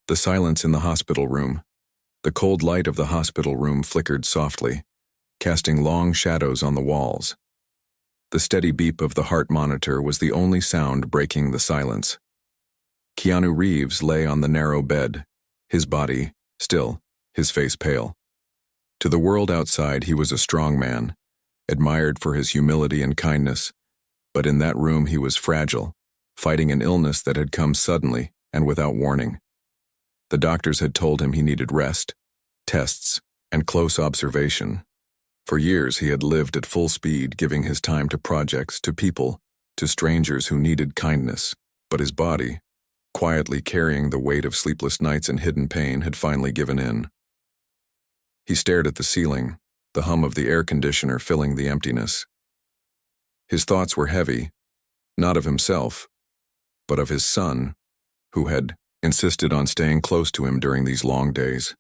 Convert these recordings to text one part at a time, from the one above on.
The silence in the hospital room. The cold light of the hospital room flickered softly, casting long shadows on the walls. The steady beep of the heart monitor was the only sound breaking the silence. Keanu Reeves lay on the narrow bed, his body still, his face pale. To the world outside, he was a strong man, admired for his humility and kindness, but in that room he was fragile, fighting an illness that had come suddenly and without warning. The doctors had told him he needed rest, tests, and close observation. For years he had lived at full speed, giving his time to projects, to people, to strangers who needed kindness, but his body, quietly carrying the weight of sleepless nights and hidden pain, had finally given in. He stared at the ceiling, the hum of the air conditioner filling the emptiness. His thoughts were heavy, not of himself, but of his son, who had insisted on staying close to him during these long days.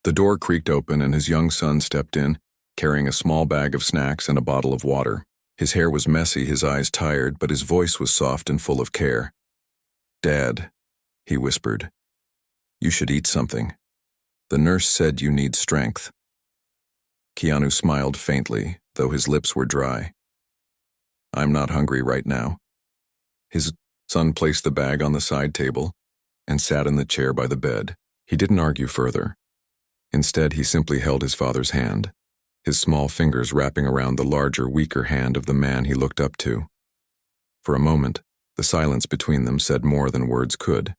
The door creaked open and his young son stepped in, carrying a small bag of snacks and a bottle of water. His hair was messy, his eyes tired, but his voice was soft and full of care. "Dad," he whispered, "you should eat something. The nurse said you need strength." Keanu smiled faintly, though his lips were dry. "I'm not hungry right now." His son placed the bag on the side table and sat in the chair by the bed. He didn't argue further. Instead, he simply held his father's hand, his small fingers wrapping around the larger, weaker hand of the man he looked up to. For a moment, the silence between them said more than words could.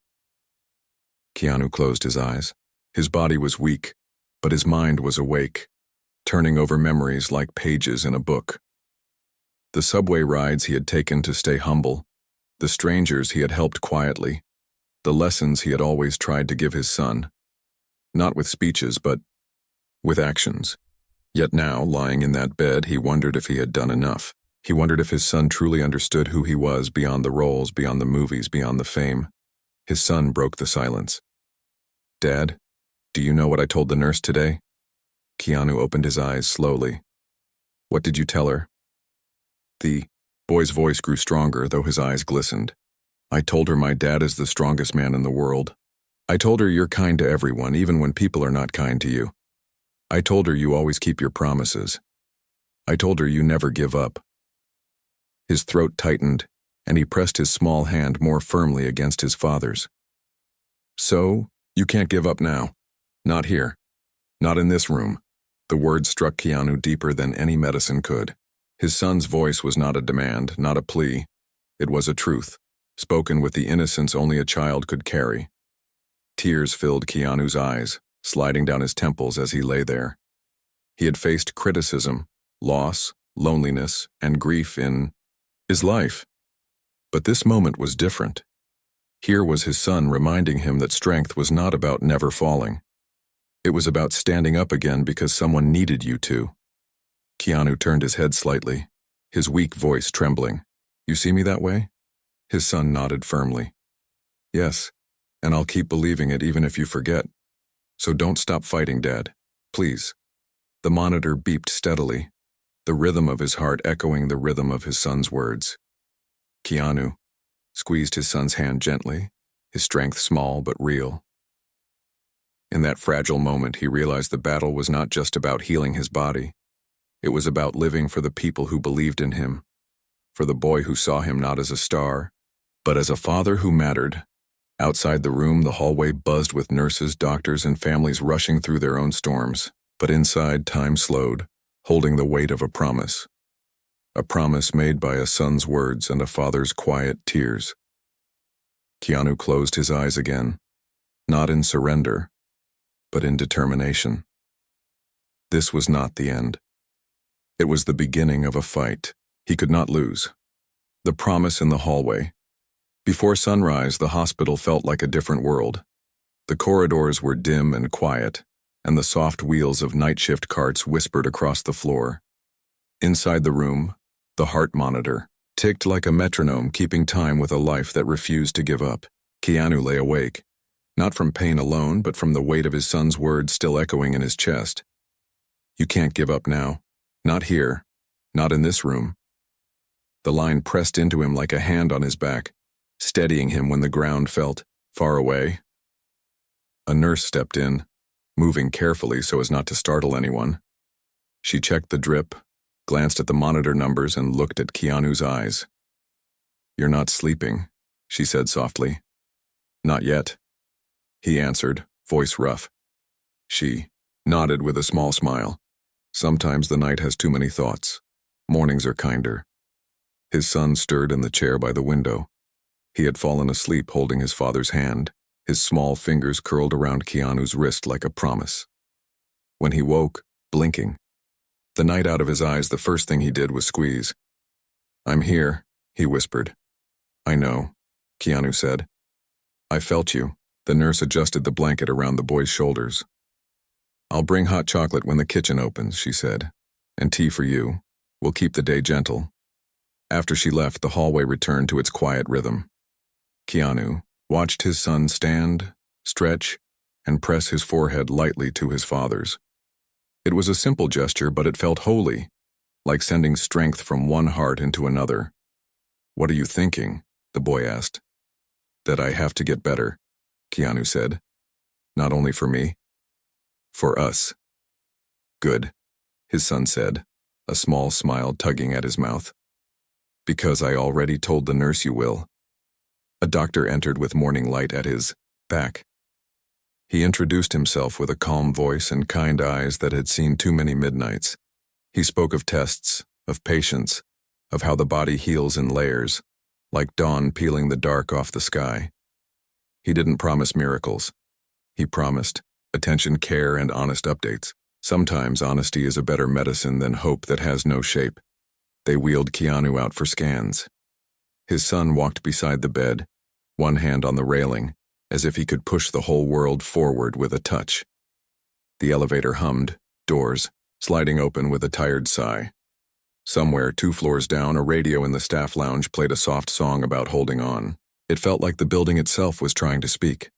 Keanu closed his eyes. His body was weak, but his mind was awake, turning over memories like pages in a book. The subway rides he had taken to stay humble, the strangers he had helped quietly, the lessons he had always tried to give his son, not with speeches but with actions. Yet now, lying in that bed, he wondered if he had done enough. He wondered if his son truly understood who he was beyond the roles, beyond the movies, beyond the fame. His son broke the silence. "Dad, do you know what I told the nurse today?" Keanu opened his eyes slowly. "What did you tell her?" The boy's voice grew stronger, though his eyes glistened. "I told her my dad is the strongest man in the world. I told her you're kind to everyone, even when people are not kind to you. I told her you always keep your promises. I told her you never give up." His throat tightened, and he pressed his small hand more firmly against his father's. "So, you can't give up now. Not here. Not in this room." The words struck Keanu deeper than any medicine could. His son's voice was not a demand, not a plea. It was a truth, spoken with the innocence only a child could carry. Tears filled Keanu's eyes, sliding down his temples as he lay there. He had faced criticism, loss, loneliness, and grief in his life. But this moment was different. Here was his son reminding him that strength was not about never falling. It was about standing up again because someone needed you to. Keanu turned his head slightly, his weak voice trembling. "You see me that way?" His son nodded firmly. "Yes, and I'll keep believing it even if you forget. So don't stop fighting, Dad. Please." The monitor beeped steadily, the rhythm of his heart echoing the rhythm of his son's words. Keanu squeezed his son's hand gently, his strength small but real. In that fragile moment, he realized the battle was not just about healing his body. It was about living for the people who believed in him, for the boy who saw him not as a star, but as a father who mattered. Outside the room, the hallway buzzed with nurses, doctors, and families rushing through their own storms. But inside, time slowed, holding the weight of a promise. A promise made by a son's words and a father's quiet tears. Keanu closed his eyes again, not in surrender, but in determination. This was not the end. It was the beginning of a fight he could not lose. The promise in the hallway. Before sunrise, the hospital felt like a different world. The corridors were dim and quiet, and the soft wheels of night shift carts whispered across the floor. Inside the room, the heart monitor ticked like a metronome, keeping time with a life that refused to give up. Keanu lay awake, not from pain alone, but from the weight of his son's words still echoing in his chest. "You can't give up now. Not here. Not in this room." The line pressed into him like a hand on his back, steadying him when the ground felt far away. A nurse stepped in, moving carefully so as not to startle anyone. She checked the drip, glanced at the monitor numbers, and looked at Keanu's eyes. "You're not sleeping," she said softly. "Not yet," he answered, voice rough. She nodded with a small smile. "Sometimes the night has too many thoughts. Mornings are kinder." His son stirred in the chair by the window. He had fallen asleep holding his father's hand, his small fingers curled around Keanu's wrist like a promise. When he woke, blinking, the night out of his eyes, the first thing he did was squeeze. "I'm here," he whispered. "I know," Keanu said. "I felt you." The nurse adjusted the blanket around the boy's shoulders. "I'll bring hot chocolate when the kitchen opens," she said. "And tea for you. We'll keep the day gentle." After she left, the hallway returned to its quiet rhythm. Keanu watched his son stand, stretch, and press his forehead lightly to his father's. It was a simple gesture, but it felt holy, like sending strength from one heart into another. "What are you thinking?" the boy asked. "That I have to get better," Keanu said. "Not only for me, for us." "Good," his son said, a small smile tugging at his mouth. "Because I already told the nurse you will." A doctor entered with morning light at his back. He introduced himself with a calm voice and kind eyes that had seen too many midnights. He spoke of tests, of patience, of how the body heals in layers, like dawn peeling the dark off the sky. He didn't promise miracles. He promised attention, care, and honest updates. Sometimes honesty is a better medicine than hope that has no shape. They wheeled Keanu out for scans. His son walked beside the bed, one hand on the railing, as if he could push the whole world forward with a touch. The elevator hummed, doors sliding open with a tired sigh. Somewhere 2 floors down, a radio in the staff lounge played a soft song about holding on. It felt like the building itself was trying to speak.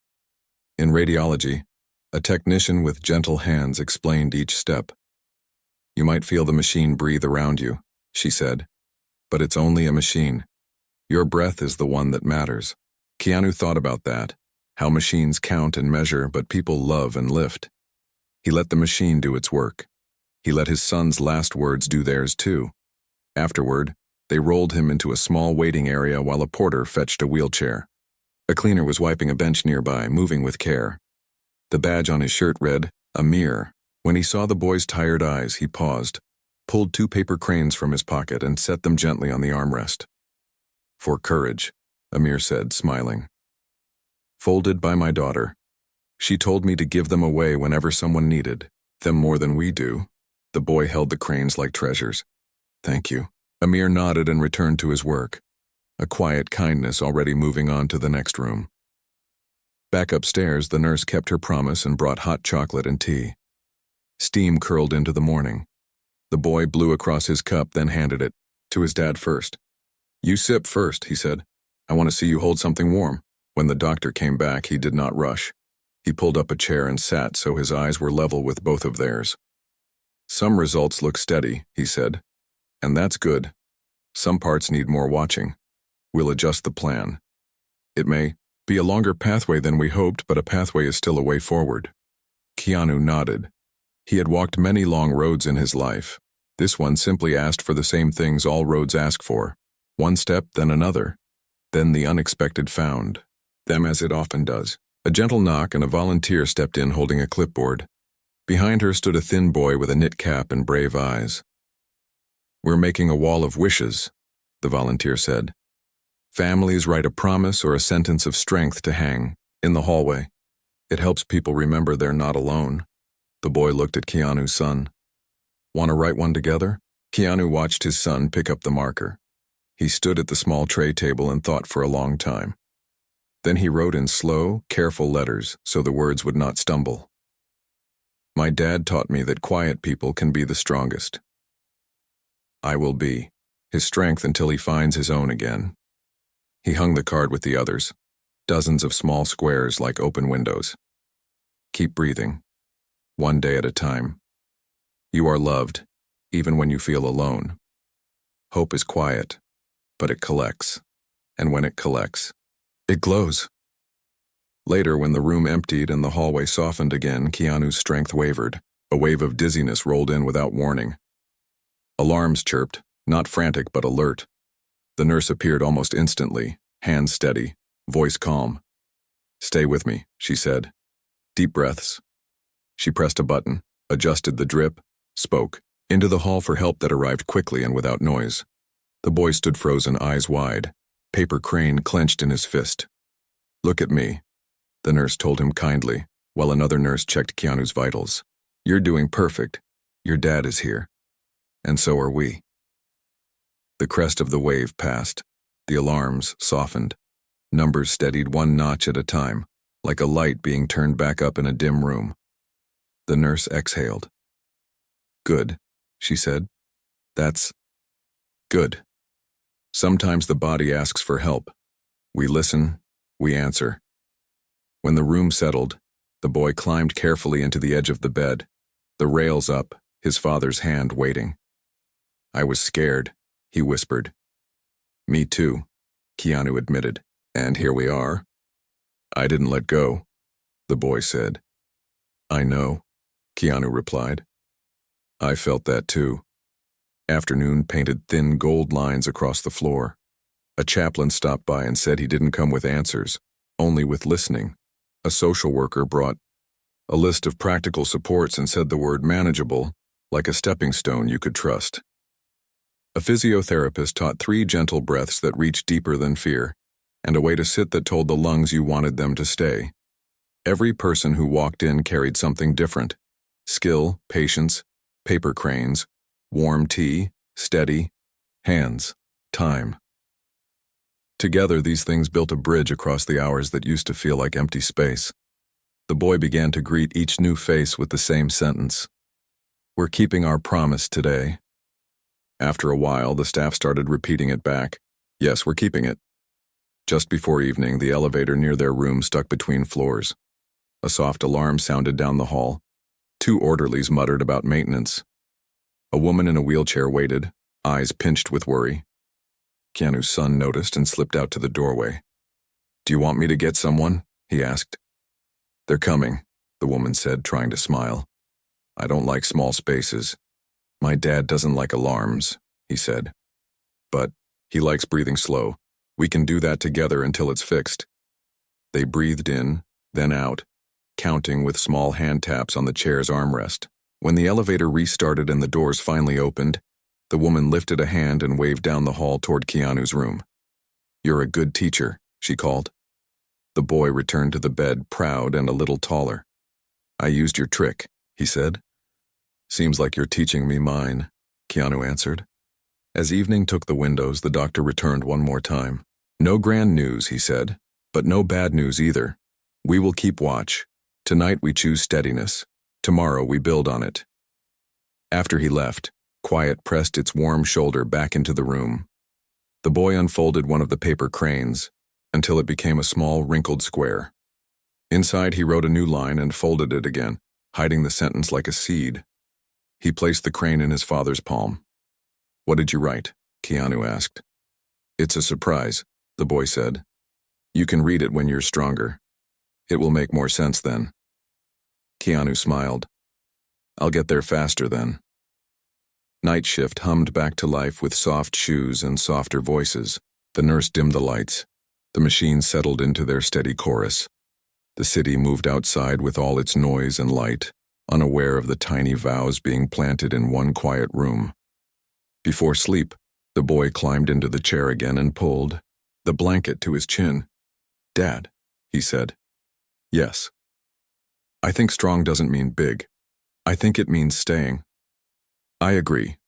In radiology, a technician with gentle hands explained each step. "You might feel the machine breathe around you," she said, "but it's only a machine. Your breath is the one that matters." Keanu thought about that, how machines count and measure, but people love and lift. He let the machine do its work. He let his son's last words do theirs too. Afterward, they rolled him into a small waiting area while a porter fetched a wheelchair. A cleaner was wiping a bench nearby, moving with care. The badge on his shirt read, "Amir." When he saw the boy's tired eyes, he paused, pulled 2 paper cranes from his pocket, and set them gently on the armrest. "For courage," Amir said, smiling. "Folded by my daughter. She told me to give them away whenever someone needed them more than we do." The boy held the cranes like treasures. "Thank you." Amir nodded and returned to his work, a quiet kindness already moving on to the next room. Back upstairs, the nurse kept her promise and brought hot chocolate and tea. Steam curled into the morning. The boy blew across his cup, then handed it to his dad first. "You sip first," he said. "I want to see you hold something warm." When the doctor came back, he did not rush. He pulled up a chair and sat so his eyes were level with both of theirs. "Some results look steady," he said. "And that's good. Some parts need more watching. We'll adjust the plan. It may be a longer pathway than we hoped, but a pathway is still a way forward." Keanu nodded. He had walked many long roads in his life. This one simply asked for the same things all roads ask for. One step, then another. Then the unexpected found them, as it often does. A gentle knock and a volunteer stepped in holding a clipboard. Behind her stood a thin boy with a knit cap and brave eyes. "We're making a wall of wishes," the volunteer said. "Families write a promise or a sentence of strength to hang in the hallway. It helps people remember they're not alone." The boy looked at Keanu's son. "Want to write one together?" Keanu watched his son pick up the marker. He stood at the small tray table and thought for a long time. Then he wrote in slow, careful letters so the words would not stumble. "My dad taught me that quiet people can be the strongest. I will be his strength until he finds his own again." He hung the card with the others, dozens of small squares like open windows. "Keep breathing, one day at a time. You are loved, even when you feel alone. Hope is quiet, but it collects, and when it collects, it glows. Later, when the room emptied and the hallway softened again, Keanu's strength wavered. A wave of dizziness rolled in without warning. Alarms chirped, not frantic but alert. The nurse appeared almost instantly, hands steady, voice calm. "Stay with me," she said. Deep breaths. She pressed a button, adjusted the drip, spoke. Into the hall for help that arrived quickly and without noise. The boy stood frozen, eyes wide, paper crane clenched in his fist. "Look at me," the nurse told him kindly, while another nurse checked Keanu's vitals. "You're doing perfect. Your dad is here. And so are we." The crest of the wave passed. The alarms softened. Numbers steadied one notch at a time, like a light being turned back up in a dim room. The nurse exhaled. "Good," she said. "That's good. Sometimes the body asks for help. We listen, we answer." When the room settled, the boy climbed carefully into the edge of the bed, the rails up, his father's hand waiting. "I was scared," he whispered. "Me too," Keanu admitted. "And here we are." "I didn't let go," the boy said. "I know," Keanu replied. "I felt that too." Afternoon painted thin gold lines across the floor. A chaplain stopped by and said he didn't come with answers, only with listening. A social worker brought a list of practical supports and said the word manageable, like a stepping stone you could trust. A physiotherapist taught 3 gentle breaths that reached deeper than fear, and a way to sit that told the lungs you wanted them to stay. Every person who walked in carried something different: skill, patience, paper cranes, warm tea, steady, hands, time. Together, these things built a bridge across the hours that used to feel like empty space. The boy began to greet each new face with the same sentence: "We're keeping our promise today." After a while, the staff started repeating it back. "Yes, we're keeping it." Just before evening, the elevator near their room stuck between floors. A soft alarm sounded down the hall. 2 orderlies muttered about maintenance. A woman in a wheelchair waited, eyes pinched with worry. Keanu's son noticed and slipped out to the doorway. "Do you want me to get someone?" he asked. "They're coming," the woman said, trying to smile. "I don't like small spaces. My dad doesn't like alarms," he said. "But he likes breathing slow. We can do that together until it's fixed." They breathed in, then out, counting with small hand taps on the chair's armrest. When the elevator restarted and the doors finally opened, the woman lifted a hand and waved down the hall toward Keanu's room. "You're a good teacher," she called. The boy returned to the bed, proud and a little taller. "I used your trick," he said. "Seems like you're teaching me mine," Keanu answered. As evening took the windows, the doctor returned one more time. "No grand news," he said, "but no bad news either. We will keep watch. Tonight we choose steadiness. Tomorrow we build on it." After he left, quiet pressed its warm shoulder back into the room. The boy unfolded one of the paper cranes until it became a small, wrinkled square. Inside, he wrote a new line and folded it again, hiding the sentence like a seed. He placed the crane in his father's palm. "What did you write?" Keanu asked. "It's a surprise," the boy said. "You can read it when you're stronger. It will make more sense then." Keanu smiled. "I'll get there faster then." Night shift hummed back to life with soft shoes and softer voices. The nurse dimmed the lights. The machines settled into their steady chorus. The city moved outside with all its noise and light, unaware of the tiny vows being planted in one quiet room. Before sleep, the boy climbed into the chair again and pulled the blanket to his chin. "Dad," he said. "Yes." "I think strong doesn't mean big. I think it means staying." "I agree,"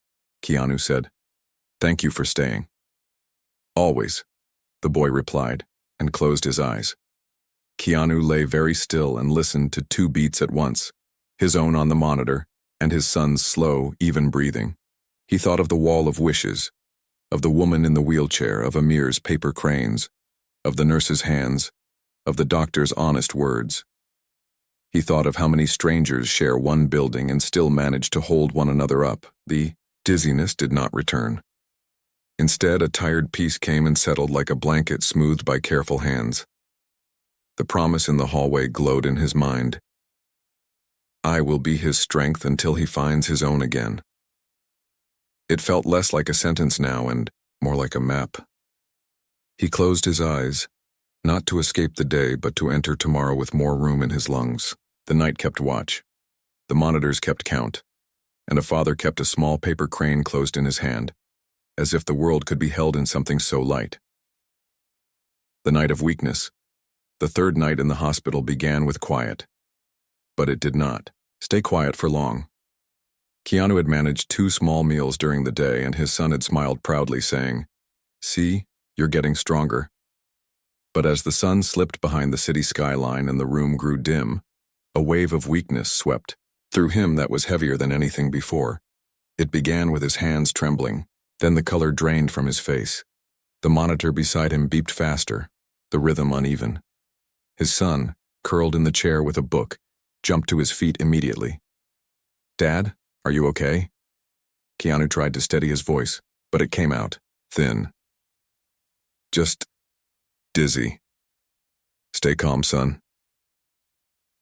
Keanu said. "Thank you for staying." "Always," the boy replied, and closed his eyes. Keanu lay very still and listened to 2 beats at once, his own on the monitor, and his son's slow, even breathing. He thought of the wall of wishes, of the woman in the wheelchair, of Amir's paper cranes, of the nurse's hands, of the doctor's honest words. He thought of how many strangers share one building and still manage to hold one another up. The dizziness did not return. Instead, a tired peace came and settled like a blanket smoothed by careful hands. The promise in the hallway glowed in his mind. I will be his strength until he finds his own again. It felt less like a sentence now and more like a map. He closed his eyes, not to escape the day, but to enter tomorrow with more room in his lungs. The night kept watch. The monitors kept count, and a father kept a small paper crane closed in his hand, as if the world could be held in something so light. The night of weakness, the third night in the hospital, began with quiet. But it did not stay quiet for long. Keanu had managed 2 small meals during the day, and his son had smiled proudly, saying, "See, you're getting stronger." But as the sun slipped behind the city skyline and the room grew dim, a wave of weakness swept through him that was heavier than anything before. It began with his hands trembling, then the color drained from his face. The monitor beside him beeped faster, the rhythm uneven. His son, curled in the chair with a book, jumped to his feet immediately. "Dad, are you okay?" Keanu tried to steady his voice, but it came out thin. "Just dizzy. Stay calm, son."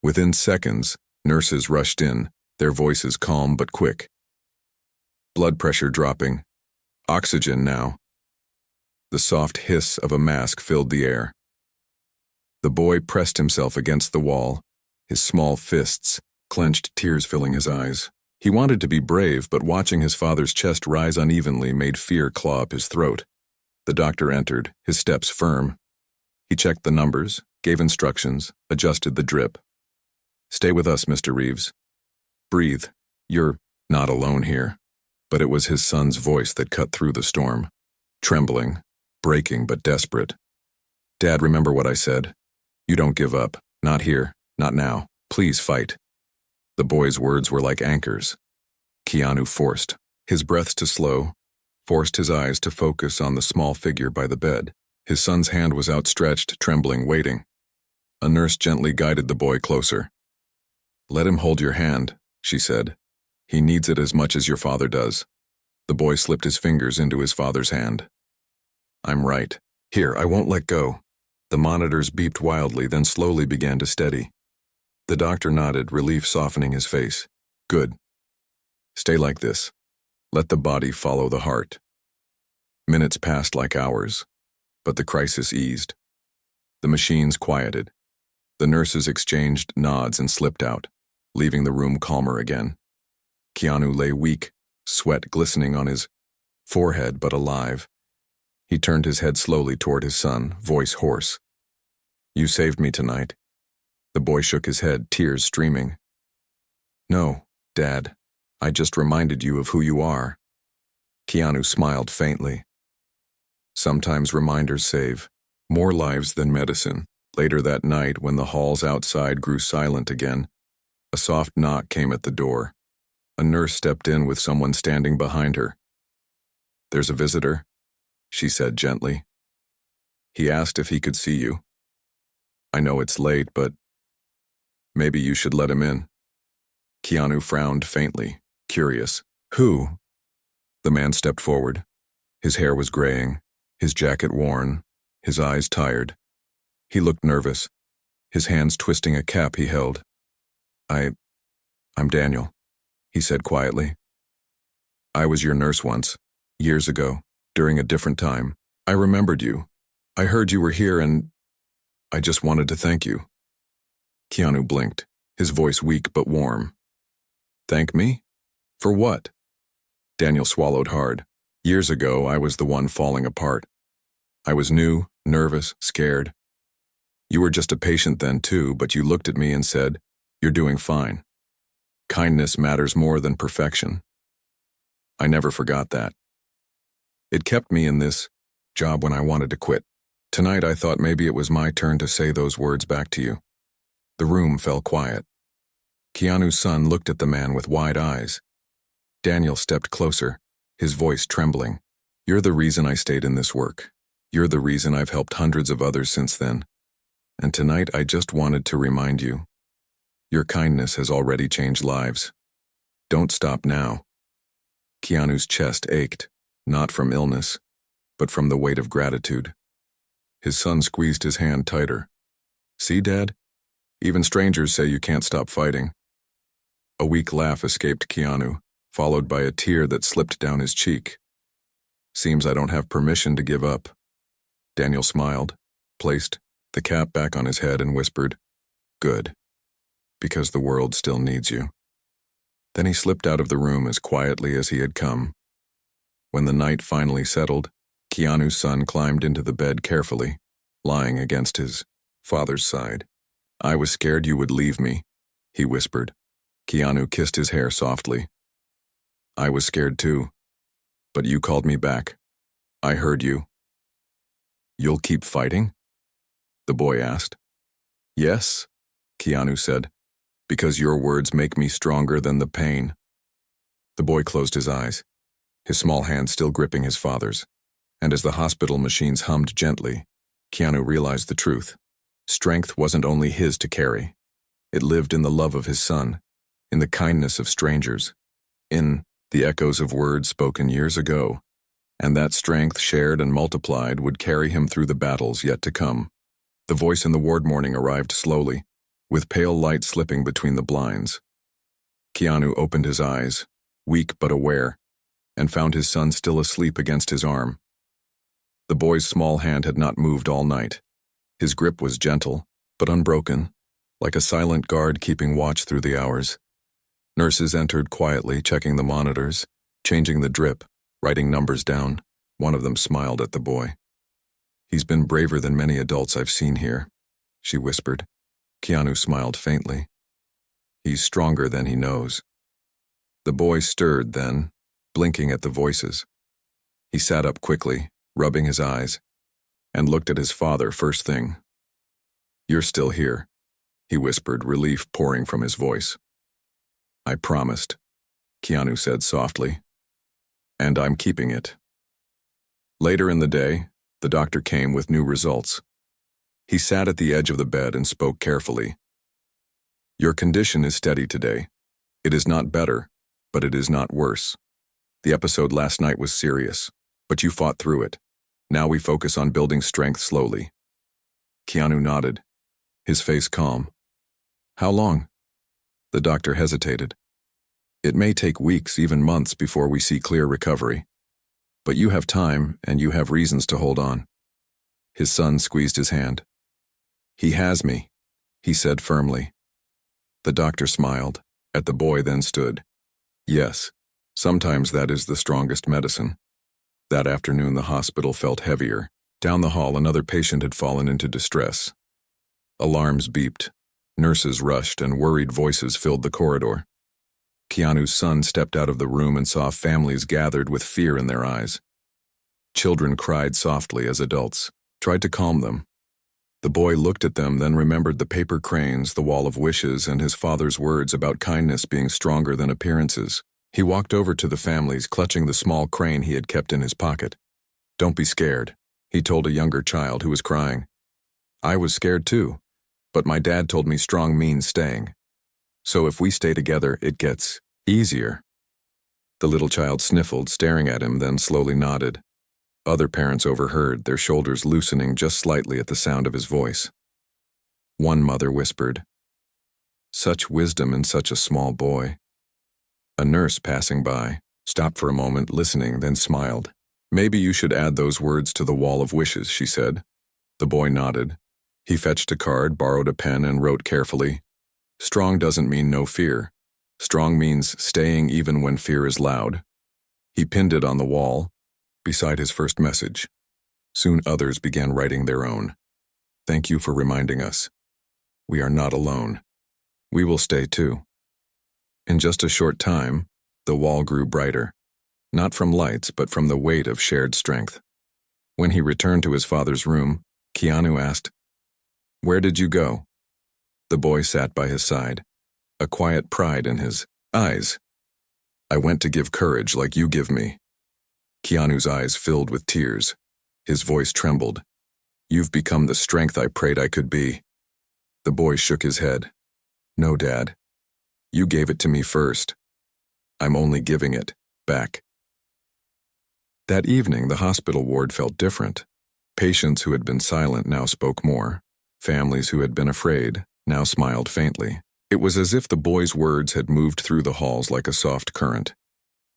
Within seconds, nurses rushed in, their voices calm but quick. Blood pressure dropping. Oxygen now. The soft hiss of a mask filled the air. The boy pressed himself against the wall, his small fists clenched, tears filling his eyes. He wanted to be brave, but watching his father's chest rise unevenly made fear claw up his throat. The doctor entered, his steps firm. He checked the numbers, gave instructions, adjusted the drip. "Stay with us, Mr. Reeves. Breathe. You're not alone here." But it was his son's voice that cut through the storm. Trembling, breaking but desperate. "Dad, remember what I said. You don't give up. Not here. Not now. Please fight." The boy's words were like anchors. Keanu forced his breaths to slow, forced his eyes to focus on the small figure by the bed. His son's hand was outstretched, trembling, waiting. A nurse gently guided the boy closer. "Let him hold your hand," she said. "He needs it as much as your father does." The boy slipped his fingers into his father's hand. "I'm right. Here, I won't let go." The monitors beeped wildly, then slowly began to steady. The doctor nodded, relief softening his face. "Good. Stay like this. Let the body follow the heart." Minutes passed like hours, but the crisis eased. The machines quieted. The nurses exchanged nods and slipped out, leaving the room calmer again. Keanu lay weak, sweat glistening on his forehead, but alive. He turned his head slowly toward his son, voice hoarse. "You saved me tonight." The boy shook his head, tears streaming. "No, Dad. I just reminded you of who you are." Keanu smiled faintly. Sometimes reminders save more lives than medicine. Later that night, when the halls outside grew silent again, a soft knock came at the door. A nurse stepped in with someone standing behind her. "There's a visitor," she said gently. "He asked if he could see you. I know it's late, but maybe you should let him in." Keanu frowned faintly, curious. "Who?" The man stepped forward. His hair was graying, his jacket worn, his eyes tired. He looked nervous, his hands twisting a cap he held. I'm Daniel," he said quietly. "I was your nurse once, years ago, during a different time. I remembered you. I heard you were here and I just wanted to thank you." Keanu blinked, his voice weak but warm. "Thank me? For what?" Daniel swallowed hard. "Years ago, I was the one falling apart. I was new, nervous, scared. You were just a patient then too, but you looked at me and said, 'You're doing fine.' Kindness matters more than perfection." I never forgot that. It kept me in this job when I wanted to quit. Tonight I thought maybe it was my turn to say those words back to you. The room fell quiet. Keanu's son looked at the man with wide eyes. Daniel stepped closer, his voice trembling. "You're the reason I stayed in this work. You're the reason I've helped hundreds of others since then. And tonight I just wanted to remind you, your kindness has already changed lives. Don't stop now." Keanu's chest ached, not from illness, but from the weight of gratitude. His son squeezed his hand tighter. See, Dad? Even strangers say you can't stop fighting. A weak laugh escaped Keanu, followed by a tear that slipped down his cheek. Seems I don't have permission to give up. Daniel smiled, placed the cap back on his head and whispered, Good. Because the world still needs you. Then he slipped out of the room as quietly as he had come. When the night finally settled, Keanu's son climbed into the bed carefully, lying against his father's side. I was scared you would leave me, he whispered. Keanu kissed his hair softly. I was scared too, but you called me back. I heard you. You'll keep fighting? The boy asked. Yes, Keanu said, because your words make me stronger than the pain. The boy closed his eyes, his small hand still gripping his father's, and as the hospital machines hummed gently, Keanu realized the truth. Strength wasn't only his to carry. It lived in the love of his son, in the kindness of strangers, in the echoes of words spoken years ago, and that strength shared and multiplied would carry him through the battles yet to come. The voice in the ward morning arrived slowly, with pale light slipping between the blinds. Keanu opened his eyes, weak but aware, and found his son still asleep against his arm. The boy's small hand had not moved all night. His grip was gentle, but unbroken, like a silent guard keeping watch through the hours. Nurses entered quietly, checking the monitors, changing the drip, writing numbers down. One of them smiled at the boy. He's been braver than many adults I've seen here, she whispered. Keanu smiled faintly. He's stronger than he knows. The boy stirred then, blinking at the voices. He sat up quickly, rubbing his eyes, and looked at his father first thing. You're still here, he whispered, relief pouring from his voice. I promised, Keanu said softly, and I'm keeping it. Later in the day, the doctor came with new results. He sat at the edge of the bed and spoke carefully. Your condition is steady today. It is not better, but it is not worse. The episode last night was serious, but you fought through it. Now we focus on building strength slowly. Keanu nodded, his face calm. How long? The doctor hesitated. It may take weeks, even months, before we see clear recovery. But you have time, and you have reasons to hold on. His son squeezed his hand. He has me, he said firmly. The doctor smiled, at the boy, then stood. Yes, sometimes that is the strongest medicine. That afternoon the hospital felt heavier. Down the hall another patient had fallen into distress. Alarms beeped. Nurses rushed and worried voices filled the corridor. Keanu's son stepped out of the room and saw families gathered with fear in their eyes. Children cried softly as adults tried to calm them. The boy looked at them, then remembered the paper cranes, the wall of wishes, and his father's words about kindness being stronger than appearances. He walked over to the families, clutching the small crane he had kept in his pocket. Don't be scared, he told a younger child who was crying. I was scared too, but my dad told me strong means staying. So if we stay together, it gets easier. The little child sniffled, staring at him, then slowly nodded. Other parents overheard, their shoulders loosening just slightly at the sound of his voice. One mother whispered, Such wisdom in such a small boy. A nurse passing by stopped for a moment, listening, then smiled. Maybe you should add those words to the wall of wishes, she said. The boy nodded. He fetched a card, borrowed a pen, and wrote carefully, Strong doesn't mean no fear. Strong means staying even when fear is loud. He pinned it on the wall, beside his first message. Soon others began writing their own. Thank you for reminding us. We are not alone. We will stay too. In just a short time, the wall grew brighter, not from lights, but from the weight of shared strength. When he returned to his father's room, Keanu asked, Where did you go? The boy sat by his side, a quiet pride in his eyes. I went to give courage like you give me. Keanu's eyes filled with tears. His voice trembled. You've become the strength I prayed I could be. The boy shook his head. No, Dad. You gave it to me first. I'm only giving it back. That evening, the hospital ward felt different. Patients who had been silent now spoke more. Families who had been afraid now smiled faintly. It was as if the boy's words had moved through the halls like a soft current,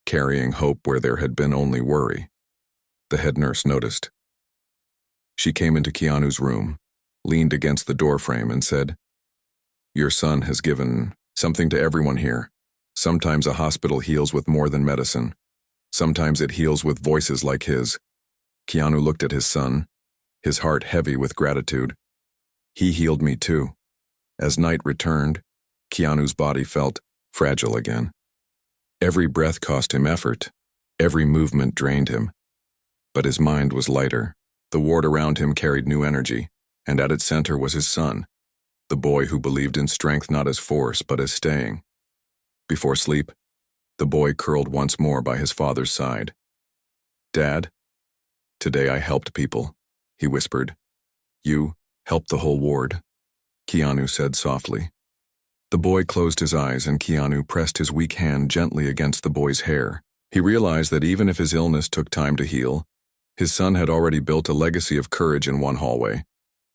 carrying hope where there had been only worry. The head nurse noticed. She came into Keanu's room, leaned against the doorframe and said, "Your son has given something to everyone here. Sometimes a hospital heals with more than medicine. Sometimes it heals with voices like his." Keanu looked at his son, his heart heavy with gratitude. "He healed me too." As night returned, Keanu's body felt fragile again. Every breath cost him effort. Every movement drained him. But his mind was lighter. The ward around him carried new energy, and at its center was his son, the boy who believed in strength not as force but as staying. Before sleep, the boy curled once more by his father's side. "Dad, today I helped people," he whispered. "You helped the whole ward," Keanu said softly. The boy closed his eyes and Keanu pressed his weak hand gently against the boy's hair. He realized that even if his illness took time to heal, his son had already built a legacy of courage in one hallway,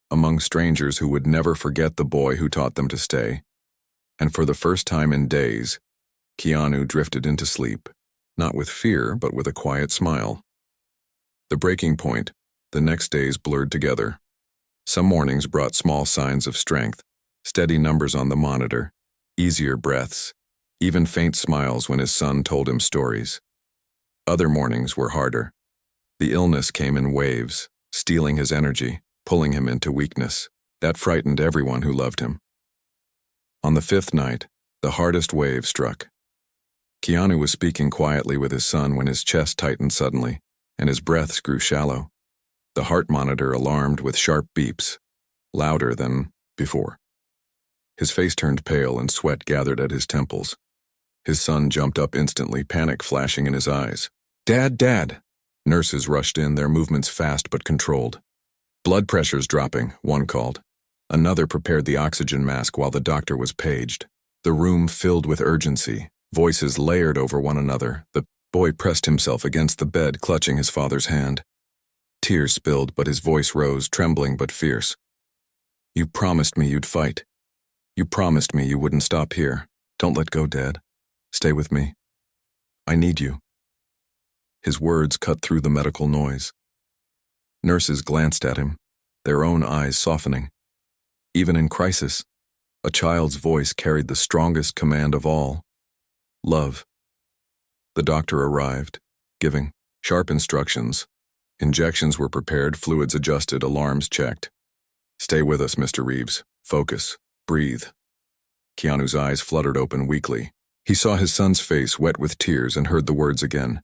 among strangers who would never forget the boy who taught them to stay. And for the first time in days, Keanu drifted into sleep, not with fear but with a quiet smile. The breaking point, the next days blurred together. Some mornings brought small signs of strength, steady numbers on the monitor, easier breaths, even faint smiles when his son told him stories. Other mornings were harder. The illness came in waves, stealing his energy, pulling him into weakness. That frightened everyone who loved him. On the fifth night, the hardest wave struck. Keanu was speaking quietly with his son when his chest tightened suddenly, and his breaths grew shallow. The heart monitor alarmed with sharp beeps, louder than before. His face turned pale and sweat gathered at his temples. His son jumped up instantly, panic flashing in his eyes. "Dad, Dad!" Nurses rushed in, their movements fast but controlled. "Blood pressure's dropping," one called. Another prepared the oxygen mask while the doctor was paged. The room filled with urgency, voices layered over one another. The boy pressed himself against the bed, clutching his father's hand. Tears spilled, but his voice rose, trembling but fierce. "You promised me you'd fight. You promised me you wouldn't stop here. Don't let go, Dad. Stay with me. I need you." His words cut through the medical noise. Nurses glanced at him, their own eyes softening. Even in crisis, a child's voice carried the strongest command of all: love. The doctor arrived, giving sharp instructions. Injections were prepared, fluids adjusted, alarms checked. "Stay with us, Mr. Reeves. Focus. Breathe." Keanu's eyes fluttered open weakly. He saw his son's face wet with tears and heard the words again.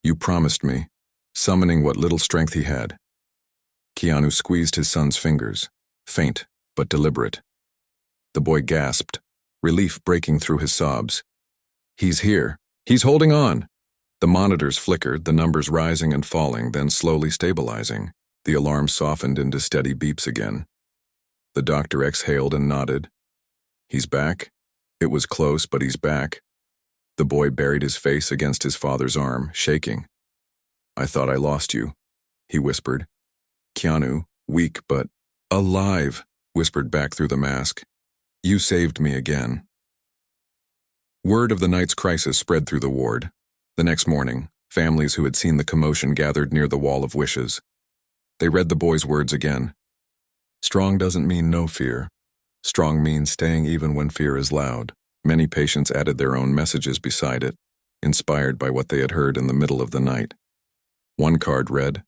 "You promised me," summoning what little strength he had. Keanu squeezed his son's fingers, faint but deliberate. The boy gasped, relief breaking through his sobs. "He's here. He's holding on." The monitors flickered, the numbers rising and falling, then slowly stabilizing. The alarm softened into steady beeps again. The doctor exhaled and nodded. "He's back. It was close, but he's back." The boy buried his face against his father's arm, shaking. "I thought I lost you," he whispered. Keanu, weak but alive, whispered back through the mask, "You saved me again." Word of the night's crisis spread through the ward. The next morning, families who had seen the commotion gathered near the wall of wishes. They read the boy's words again. Strong doesn't mean no fear. Strong means staying even when fear is loud. Many patients added their own messages beside it, inspired by what they had heard in the middle of the night. One card read,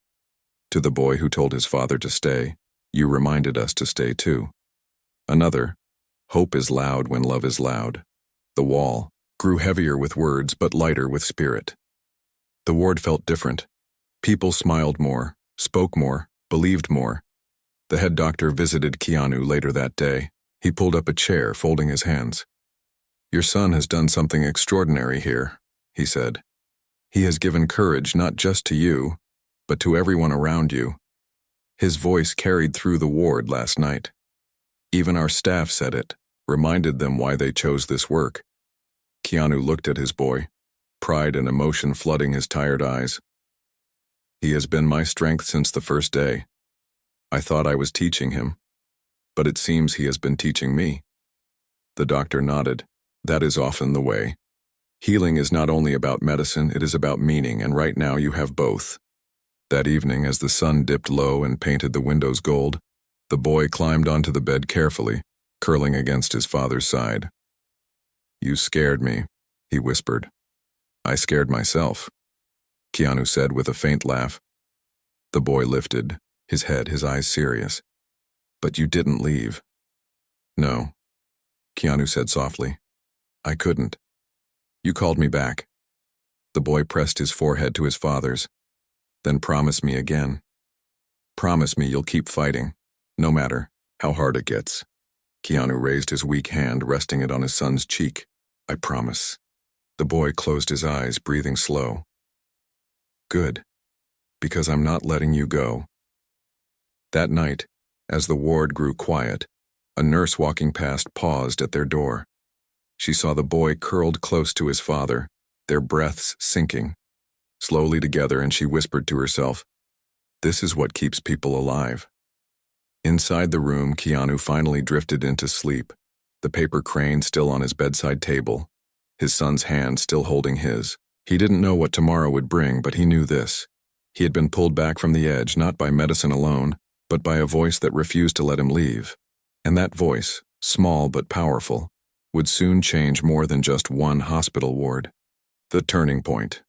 "To the boy who told his father to stay, you reminded us to stay too." Another, "Hope is loud when love is loud." The wall grew heavier with words but lighter with spirit. The ward felt different. People smiled more, spoke more, believed more. The head doctor visited Keanu later that day. He pulled up a chair, folding his hands. "Your son has done something extraordinary here," he said. "He has given courage not just to you, but to everyone around you." His voice carried through the ward last night. Even our staff said it, reminded them why they chose this work. Keanu looked at his boy, pride and emotion flooding his tired eyes. "He has been my strength since the first day. I thought I was teaching him, But it seems he has been teaching me. The doctor nodded. That is often the way. Healing is not only about medicine, it is about meaning, and right now you have both. That evening, as the sun dipped low and painted the windows gold, the boy climbed onto the bed carefully, curling against his father's side. You scared me, he whispered. I scared myself, Keanu said with a faint laugh. The boy lifted, his head, his eyes serious. But you didn't leave. No, Keanu said softly. I couldn't. You called me back. The boy pressed his forehead to his father's. Then promise me again. Promise me you'll keep fighting, no matter how hard it gets. Keanu raised his weak hand, resting it on his son's cheek. I promise. The boy closed his eyes, breathing slow. Good, because I'm not letting you go. That night, as the ward grew quiet, a nurse walking past paused at their door. She saw the boy curled close to his father, their breaths sinking slowly together, and she whispered to herself, this is what keeps people alive. Inside the room, Keanu finally drifted into sleep, the paper crane still on his bedside table, his son's hand still holding his. He didn't know what tomorrow would bring, but he knew this. He had been pulled back from the edge, not by medicine alone, but by a voice that refused to let him leave. And that voice, small but powerful, would soon change more than just one hospital ward. The turning point.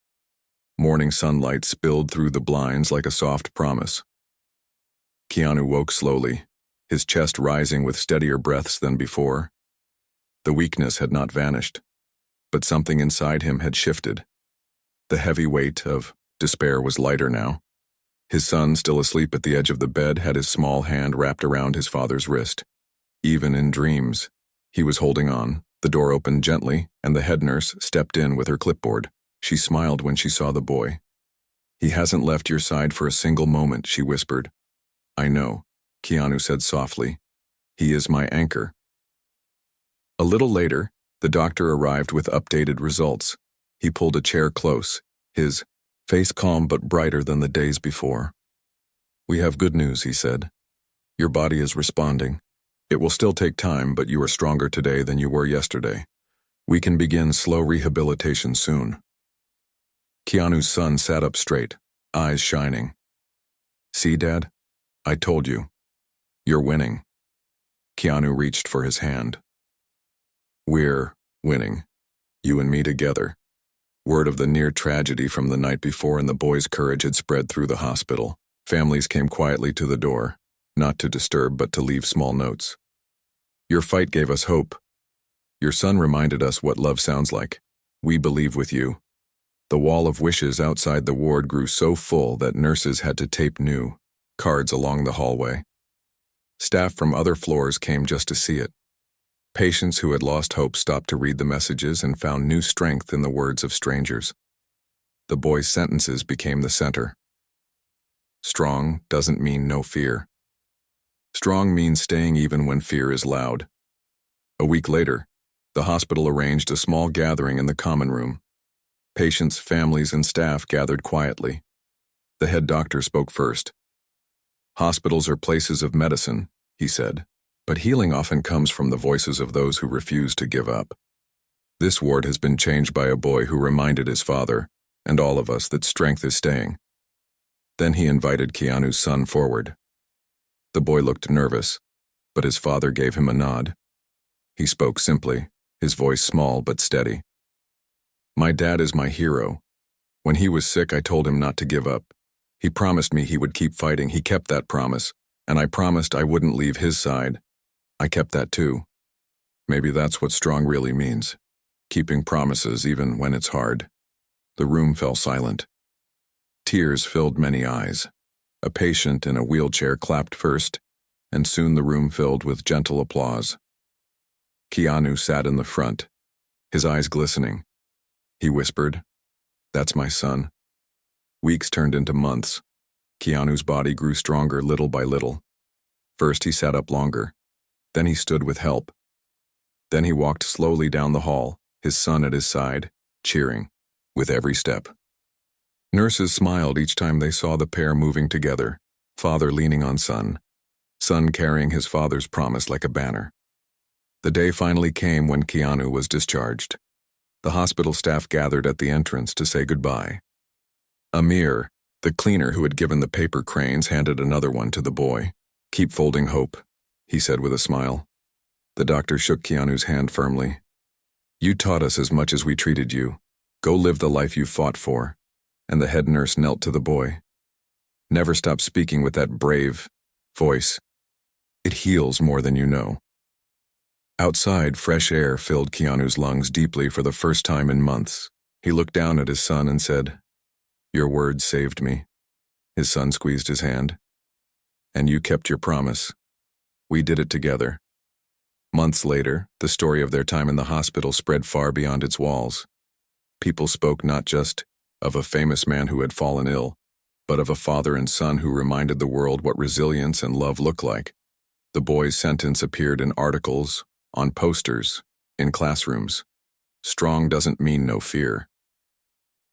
Morning sunlight spilled through the blinds like a soft promise. Keanu woke slowly, his chest rising with steadier breaths than before. The weakness had not vanished, but something inside him had shifted. The heavy weight of despair was lighter now. His son, still asleep at the edge of the bed, had his small hand wrapped around his father's wrist. Even in dreams, he was holding on. The door opened gently, and the head nurse stepped in with her clipboard. She smiled when she saw the boy. He hasn't left your side for a single moment, she whispered. I know, Keanu said softly. He is my anchor. A little later, the doctor arrived with updated results. He pulled a chair close, his face calm but brighter than the days before. We have good news, he said. Your body is responding. It will still take time, but you are stronger today than you were yesterday. We can begin slow rehabilitation soon. Keanu's son sat up straight, eyes shining. See, Dad? I told you. You're winning. Keanu reached for his hand. We're winning. You and me together. Word of the near tragedy from the night before and the boy's courage had spread through the hospital. Families came quietly to the door, not to disturb but to leave small notes. Your fight gave us hope. Your son reminded us what love sounds like. We believe with you. The wall of wishes outside the ward grew so full that nurses had to tape new cards along the hallway. Staff from other floors came just to see it. Patients who had lost hope stopped to read the messages and found new strength in the words of strangers. The boy's sentences became the center. Strong doesn't mean no fear. Strong means staying even when fear is loud. A week later, the hospital arranged a small gathering in the common room. Patients, families, and staff gathered quietly. The head doctor spoke first. Hospitals are places of medicine, he said, but healing often comes from the voices of those who refuse to give up. This ward has been changed by a boy who reminded his father, and all of us, that strength is staying. Then he invited Keanu's son forward. The boy looked nervous, but his father gave him a nod. He spoke simply, his voice small but steady. My dad is my hero. When he was sick, I told him not to give up. He promised me he would keep fighting. He kept that promise, and I promised I wouldn't leave his side. I kept that too. Maybe that's what strong really means, keeping promises even when it's hard. The room fell silent. Tears filled many eyes. A patient in a wheelchair clapped first, and soon the room filled with gentle applause. Keanu sat in the front, his eyes glistening. He whispered, "That's my son." Weeks turned into months. Keanu's body grew stronger little by little. First he sat up longer. Then he stood with help. Then he walked slowly down the hall, his son at his side, cheering, with every step. Nurses smiled each time they saw the pair moving together, father leaning on son. son carrying his father's promise like a banner. The day finally came when Keanu was discharged. The hospital staff gathered at the entrance to say goodbye. Amir, the cleaner who had given the paper cranes, handed another one to the boy. "Keep folding hope," he said with a smile. The doctor shook Keanu's hand firmly. "You taught us as much as we treated you. Go live the life you fought for." And the head nurse knelt to the boy. "Never stop speaking with that brave voice. It heals more than you know." Outside, fresh air filled Keanu's lungs deeply for the first time in months. He looked down at his son and said, "Your words saved me." His son squeezed his hand. "And you kept your promise. We did it together." Months later, the story of their time in the hospital spread far beyond its walls. People spoke not just of a famous man who had fallen ill, but of a father and son who reminded the world what resilience and love look like. The boy's sentence appeared in articles, on posters, in classrooms. Strong doesn't mean no fear.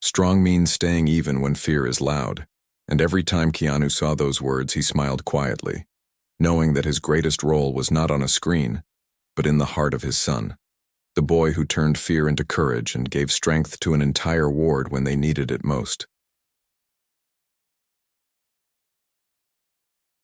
Strong means staying even when fear is loud. And every time Keanu saw those words, he smiled quietly, knowing that his greatest role was not on a screen, but in the heart of his son. The boy who turned fear into courage and gave strength to an entire ward when they needed it most.